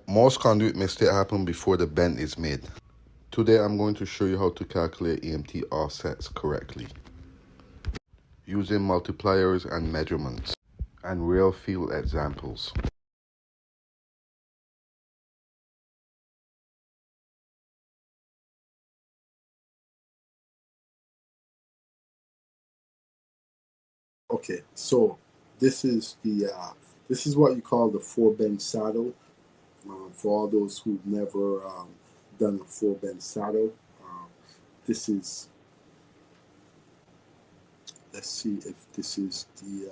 Most conduit mistakes happen before the bend is made. Today I'm going to show you how to calculate EMT offsets correctly using multipliers and measurements and real field examples. Okay, so this is what you call the four bend saddle. For all those who've never done a four bend saddle, this is, let's see if this is the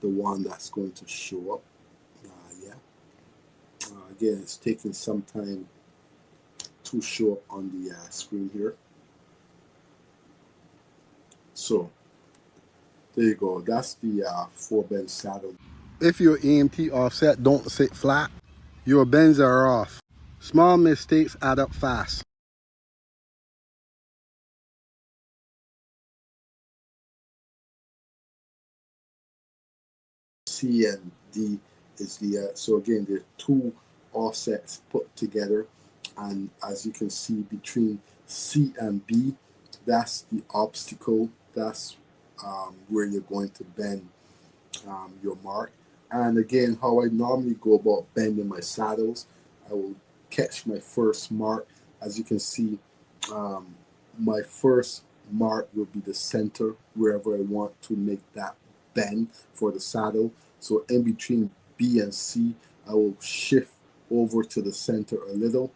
one that's going to show up. Yeah. Again, it's taking some time to show up on the screen here. So there you go. That's the four bend saddle. If your EMT offset don't sit flat, your bends are off. Small mistakes add up fast. C and D is the so again there are two offsets put together, and as you can see between C and B, that's the obstacle. That's where you're going to bend your mark. And again, how I normally go about bending my saddles, I will catch my first mark. As you can see, my first mark will be the center, wherever I want to make that bend for the saddle. So in between B and C, I will shift over to the center a little,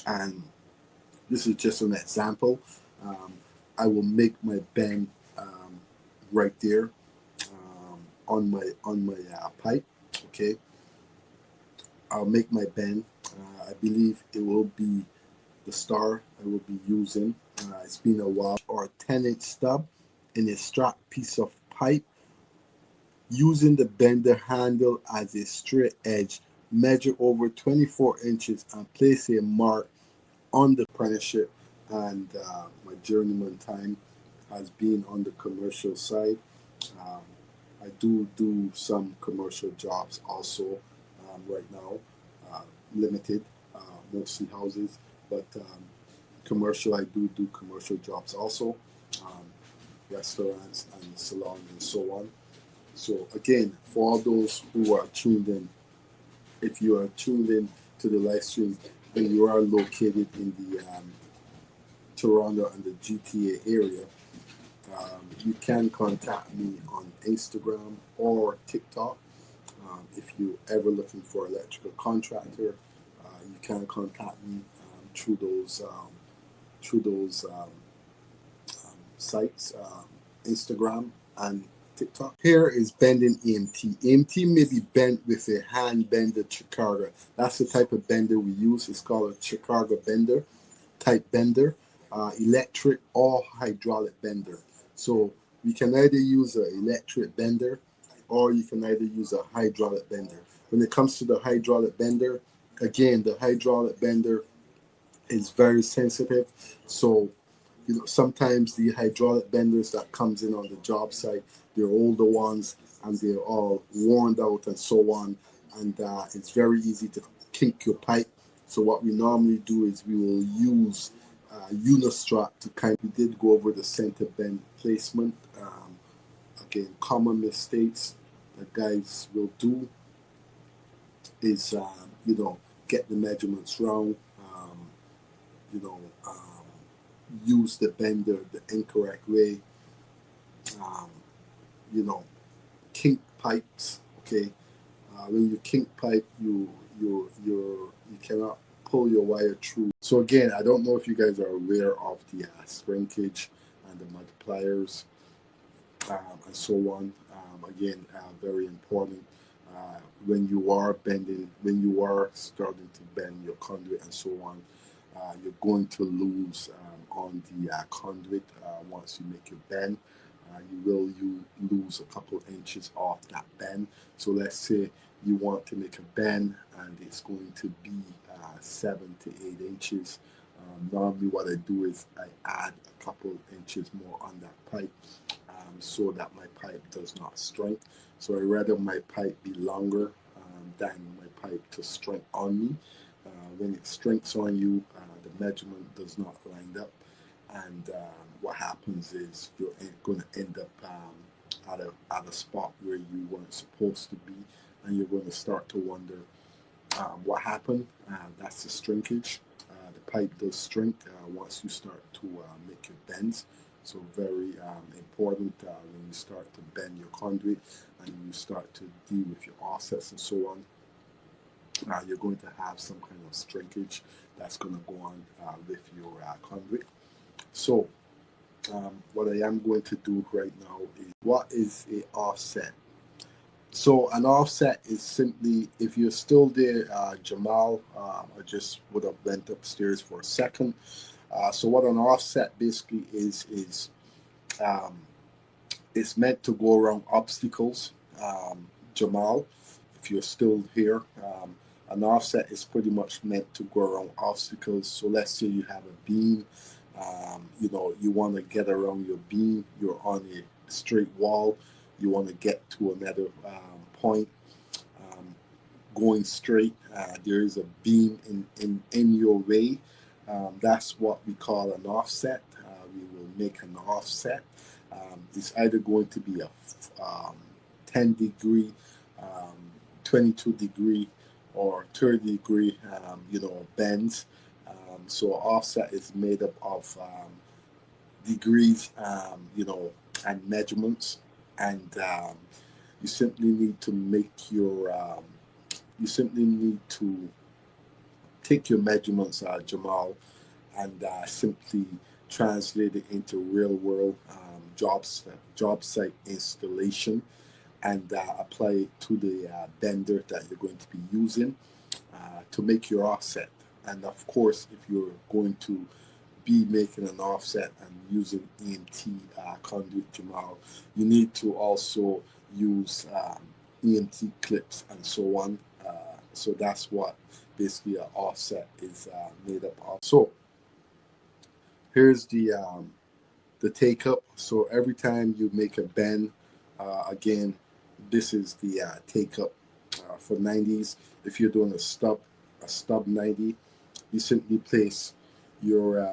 and this is just an example. I will make my bend right there on my pipe. Okay, I'll make my bend. I believe it will be the star I will be using. It's been a while. Or a 10-inch stub in a strap piece of pipe. Using the bender handle as a straight edge, measure over 24 inches and place a mark on the apprenticeship. And my journeyman time has been on the commercial side. I do some commercial jobs also right now, limited, mostly houses, but commercial, I do commercial jobs also, um, restaurants and salons and so on. So again, for all those who are tuned in, if you are tuned in to the live stream and you are located in the Toronto and the GTA area, you can contact me on Instagram or TikTok. If you're ever looking for an electrical contractor, you can contact me through those sites, Instagram and TikTok. Here is bending EMT. EMT may be bent with a hand bender Chicago. That's the type of bender we use. It's called a Chicago bender type bender, electric or hydraulic bender. So you can either use an electric bender or you can either use a hydraulic bender. When it comes to the hydraulic bender, again, the hydraulic bender is very sensitive. So sometimes the hydraulic benders that comes in on the job site, they're older ones and they're all worn out and so on, and it's very easy to kink your pipe. So what we normally do is we will use unistrut to we did go over the center bend placement. Again, common mistakes that guys will do is get the measurements wrong, you know use the bender the incorrect way, um, kink pipes. Okay, when you kink pipe, you cannot pull your wire through. So again, I don't know if you guys are aware of the shrinkage and the multipliers and so on. Again, very important when you are bending, when you are starting to bend your conduit and so on. You're going to lose on the conduit once you make your bend. You lose a couple inches off that bend. So let's say you want to make a bend and it's going to be 7 to 8 inches. Normally what I do is I add a couple inches more on that pipe so that my pipe does not shrink. So I rather my pipe be longer dang my pipe to strength on me. When it strengths on you, the measurement does not line up, and what happens is you're going to end up at a spot where you weren't supposed to be, and you're going to start to wonder what happened. That's the shrinkage. The pipe does shrink once you start to make your bends. So very important when you start to bend your conduit and you start to deal with your offsets and so on. You're going to have some kind of shrinkage that's going to go on with your conduit. So what I am going to do right now is, what is a offset? So an offset is simply, if you're still there, Jamal, I just would have went upstairs for a second. So what an offset basically is it's meant to go around obstacles. Jamal, if you're still here, an offset is pretty much meant to go around obstacles. So let's say you have a beam, you want to get around your beam, you're on a straight wall, you want to get to another point, going straight, there is a beam in your way. That's what we call an offset. We will make an offset. It's either going to be a 10 degree, 22 degree, or 30 degree, bends. So offset is made up of degrees, and measurements, and you simply need to take your measurements, Jamal, and simply translate it into real world job site installation, and apply it to the bender that you're going to be using to make your offset. And of course, if you're going to be making an offset and using EMT conduit, Jamal, you need to also use EMT clips and so on. So that's what basically an offset is made up of. So here's the take up. So every time you make a bend, again, this is the take up for 90s. If you're doing a stub 90, you simply place your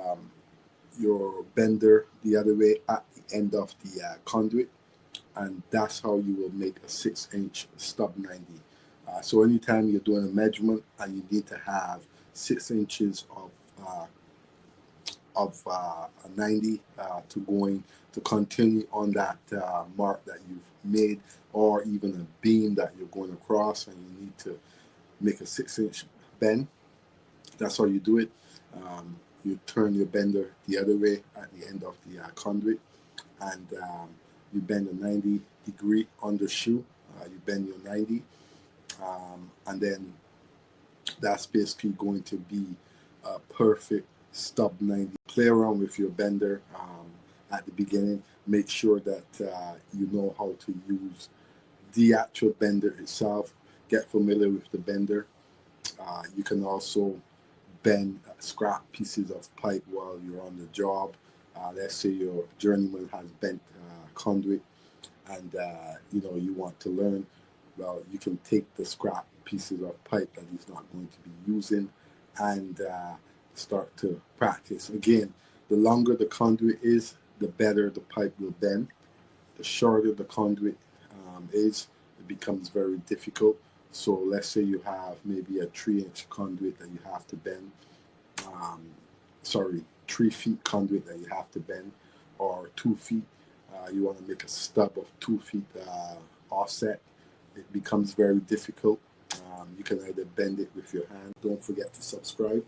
bender the other way at the end of the conduit, and that's how you will make a 6-inch stub 90. So anytime you're doing a measurement and you need to have 6 inches of a 90 to continue on that mark that you've made, or even a beam that you're going across and you need to make a 6-inch bend, that's how you do it. You turn your bender the other way at the end of the conduit, and you bend a 90 degree on the shoe. You bend your 90, and then that's basically going to be a perfect stub 90. Play around with your bender at the beginning. Make sure that you know how to use the actual bender itself. Get familiar with the bender. You can also bend scrap pieces of pipe while you're on the job. Let's say your journeyman has bent conduit, and you want to learn. Well, you can take the scrap pieces of pipe that he's not going to be using and start to practice. Again, the longer the conduit is, the better the pipe will bend. The shorter the conduit is, it becomes very difficult. So let's say you have maybe a 3-inch conduit that you have to bend. 3 feet conduit that you have to bend, or 2 feet. You want to make a stub of 2 feet offset. It becomes very difficult. You can either bend it with your hand. Don't forget to subscribe.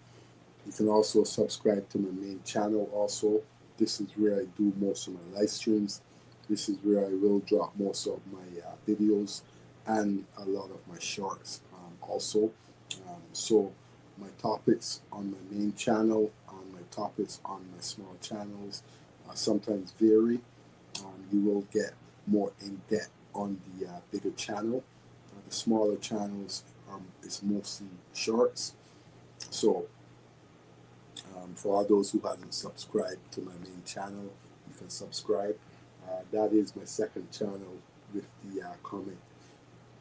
You can also subscribe to my main channel also. This is where I do most of my live streams. This is where I will drop most of my videos and a lot of my shorts also. So my topics on my main channel, on my topics on my small channels sometimes vary. You will get more in-depth on the bigger channel. The smaller channels is mostly shorts. So for all those who haven't subscribed to my main channel, you can subscribe. That is my second channel with the comment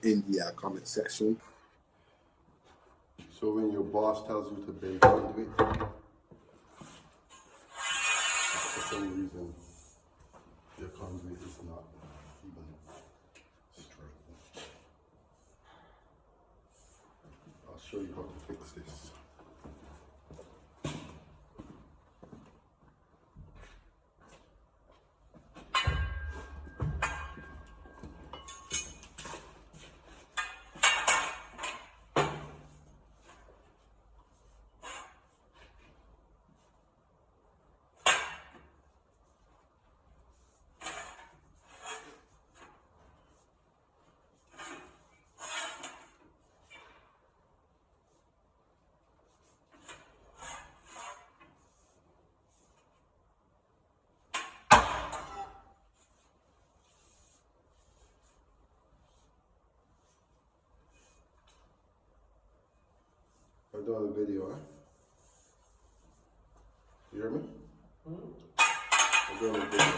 in the comment section. So when your boss tells you to bend conduit, for some reason your conduit is not even straight. I'll show you how to fix this. I'm doing a video, huh? You hear me? I'm doing a video.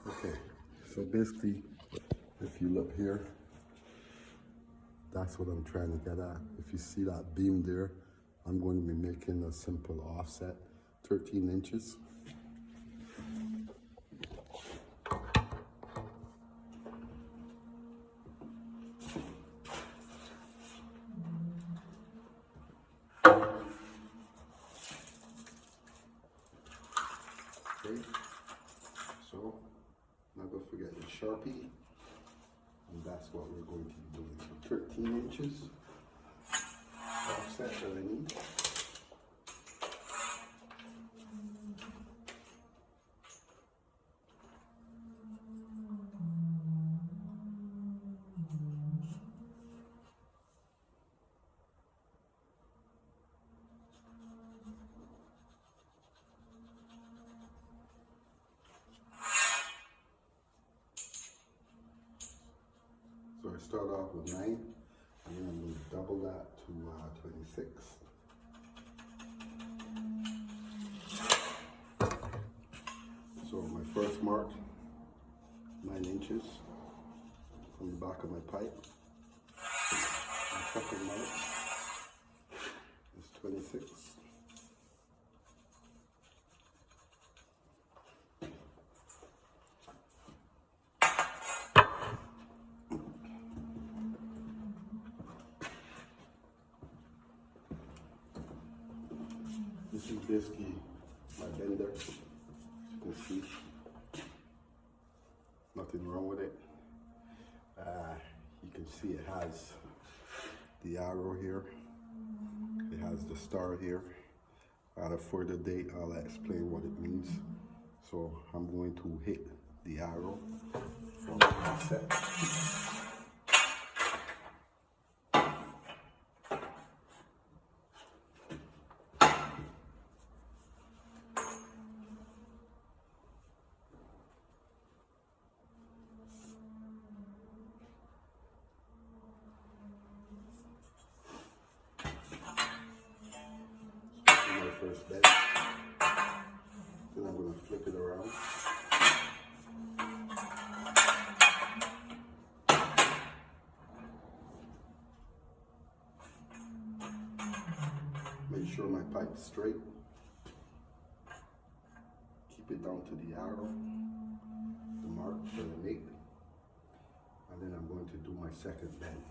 Okay, so basically, if you look here, that's what I'm trying to get at. If you see that beam there, I'm going to be making a simple offset, 13 inches. Okay, so now don't forget your Sharpie, and that's what we're going to be doing. So 13 inches offset that I need. So I start off with 9, and then I'm going to double that to 26. So my first mark, 9 inches from the back of my pipe. My second mark is 26. This is basically my bender, as you can see. Nothing wrong with it. You can see it has the arrow here. It has the star here. At a further date, I'll explain what it means. So I'm going to hit the arrow from the offset. First bend. Then I'm going to flip it around. Make sure my pipe is straight. Keep it down to the arrow, the mark that I made. And then I'm going to do my second bend.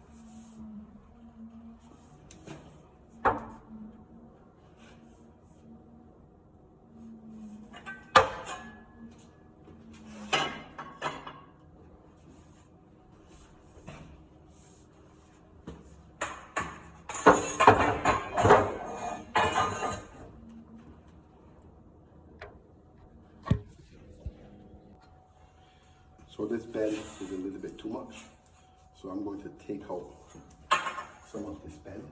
So this bend is a little bit too much. So I'm going to take out some of this bend.